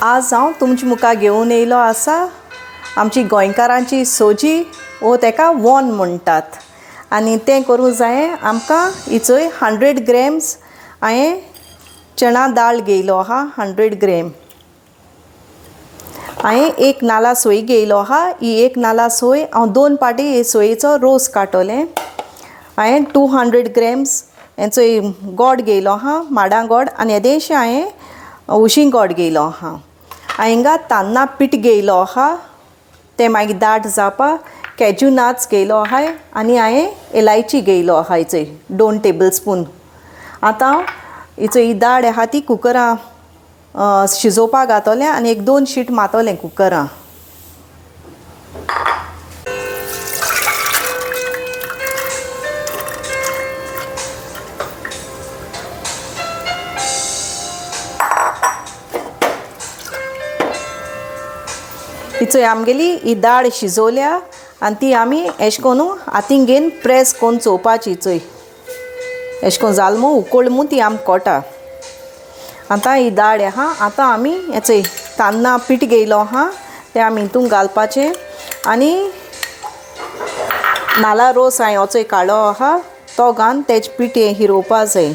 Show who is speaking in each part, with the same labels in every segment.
Speaker 1: आज हांव तुमचे मुखार घेवन येयलो आसा आमची गोंयकारांची सोजी वो तेका वॉन म्हणटात आनी तें करूं जायें आमकां हिचोय 100 ग्रॅम्स हांवें चणा दाळ घेयलो आहा 100 ग्रॅम. हांवें एक नाल्ला सोय घेयलो आहा. ही एक नाल्ला सोय हांव 2 पाटी हे सोयेचो रोस काडटलें. हांवें 200 ग्रॅम्स हेचो गोड घेयलो आहा माडा गोड आनी येदेशें हांवें उशीं गोड घेयलो आहा. हांवें तान्नां पीठ घेयलो आहा तें मागीर दाट जावपा. कॅज्यू नट्स घेयलो आहा आनी हांवें इलायची घेयलो आहा हिचोय 2 टेबल स्पून. आतां हिचो ही दाळ आहा ती कुकरां शिजोवपाक घातलें आनी 1-2 शीट मारतलें कुकरां. हिचोय आमगेली ही दाळ शिजोवल्या आनी ती आमी एशें कोन्न हातीन घेवन प्रेस कोन्न चोवपाची. हिचोय एशें कोन्न जालमो उकोळमू ती आमकां कोटा. आतां ही दाळ आहा. आतां आमी हेचोय तान्नां पीठ घेयलो आहा तें आमी हितून घालपाचें आनी नाल्ला रोस हांवें होचोय काडलो आहा तो घालन तेजें पीठ हें हिरोवपा जाय.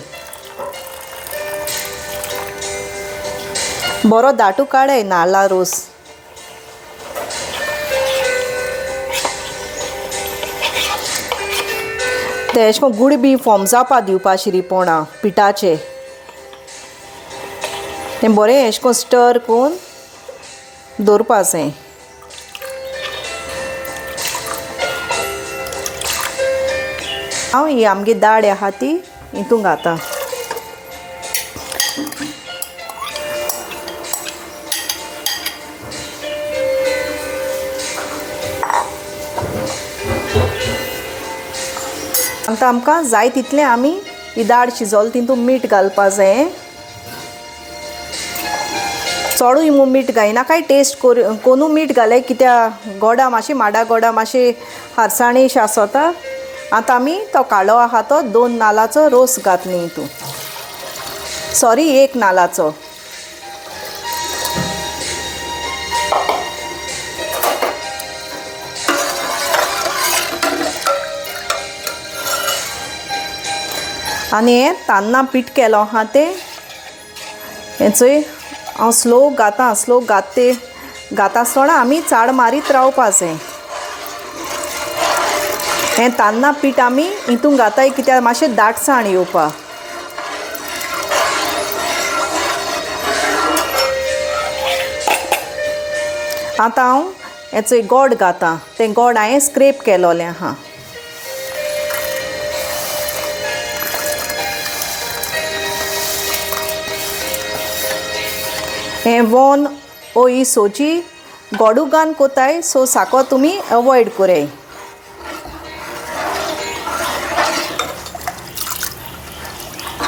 Speaker 1: बरो दाटू काडाय नाल्ला रोस. ते एशें कोन्न गुड बी फॉर्म जावपा दिवपा शिरीपणा पिठाचें. तें बरें एशें कोन्न स्टर कोन्न दवरपा जाय. हांव ही आमगे दाळ आहा ती हितून घातां. आतां आमकां जाय तितलें आमी ही दाळ शिजोल तितून मीठ घालपा जाय. चोडूय मीठ घायनाकाय टेस्ट कोनू मीठ घाले कित्याक गोडा मातशें माडा गोडा मातशें हरसाणेश आसोता. आतां आमी तो काडलो आहा तो 2 नाल्लाचो रोस घातली हितून. सॉरी 1 नाल्लाचो. आनी हें तान्नां पीठ केलो आहा तें हेचोय हांव स्लो घातां. स्लो घाता आसतना आमी चाड मारीत रावपा जाय. हें तान्नां पीठ आमी हितून घाताय कित्याक मातशें दाटसाण येवपा. आतां हांव हेचोय गोड घातां. तें गोड हांवें स्क्रेप केलोलें आहा. हें वॉन ओ ही सोजी गोडू घालन कोताय सो साकर तुमी अवॉयड कोराय.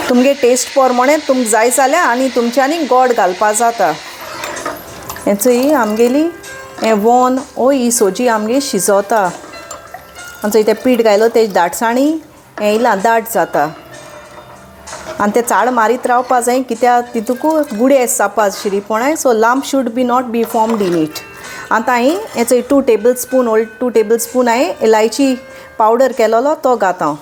Speaker 1: तुमगे टेस्ट पोरमोणें तुमकां जाय जाल्यार आनी तुमच्यांनी गोड घालपा जाता. हेचोय आमगेली हें वॉन ओ ही सोजी आमगे शिजोता. आमचो तें पीठ घायलो तेजी दाटसाणी हें येयलां दाट जाता. आनी तें चाड मारीत रावपा जाय कित्याक तितूंक गुडेस जावपा शिरीपणाय so lump should be not be formed in it. आतां हांवें हेचो 2 टेबल स्पून ओल्ड 2 टेबल स्पून हांवें इलायची पावडर केलोलो तो घातां.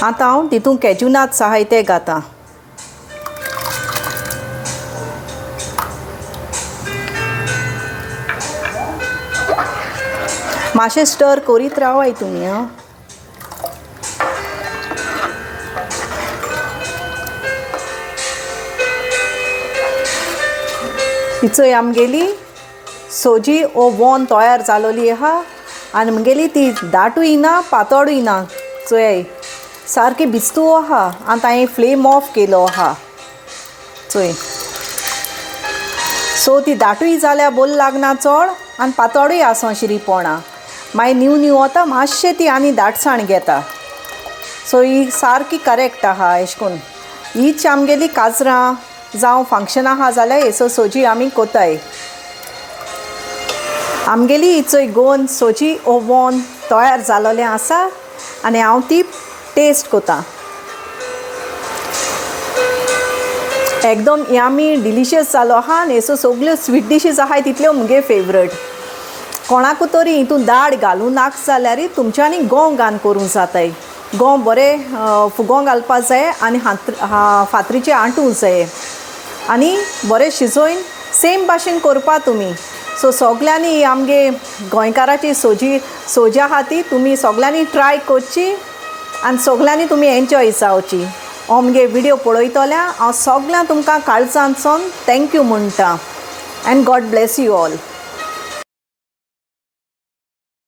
Speaker 1: आतां हांव तितून कॅज्यू नट्स आहाय ते घातां. मातशें स्टर करीत रावाय तुमी. हिचोय आमगेली सोजी ओ वॉन तयार जालोली आहा आनी म्हगेली ती दाटूय ना पातोळूय ना चोय सारकी भिजतू आहा. आतां हांवें फ्लेम ऑफ केलो आहा चोय सो ती दाटूय जाल्यार बोल लागना चड आनी पातोळूय आसो शिरीपणा. मागीर नीव वता मातशें ती आनी दाटसाण घेता. सो ही सारकी करेक्ट आहा. एशें कोन्न हीच आमगेली काजरां जावं फंक्शन आहा जाल्यार हेचो सोजी आमी कोताय. आमगेली ही चोय गोवन सोजी ओवन तयार जालोलें आसा आनी हांव ती टेस्ट कोतां. एकदम यामी डिलिशियस जालो आहा आनी हेचो सगल्यो स्वीट डिशीज आहाय तितल्यो मुगे फेवरेट. कोणाकू तरी हितून दाड घालूं नाक जाल्यार तुमच्यांनी गोंव घान करूं जाताय. गोंव बरें फुगों घालपा जाय आनी फातरीचे आंटूं जाय आनी बरें शिजोवन सेम भाशेन करपा तुमी. सो सगल्यांनी आमगे गोंयकाराची सोजी आहा ती तुमी सगल्यांनी ट्राय करची आनी सगल्यांनी तुमी एन्जॉय जावची. हो मुगे विडियो पळयतल्या हांव सगळ्यां तुमकां काळजांतसून थँक्यू म्हणटा. And God bless you all.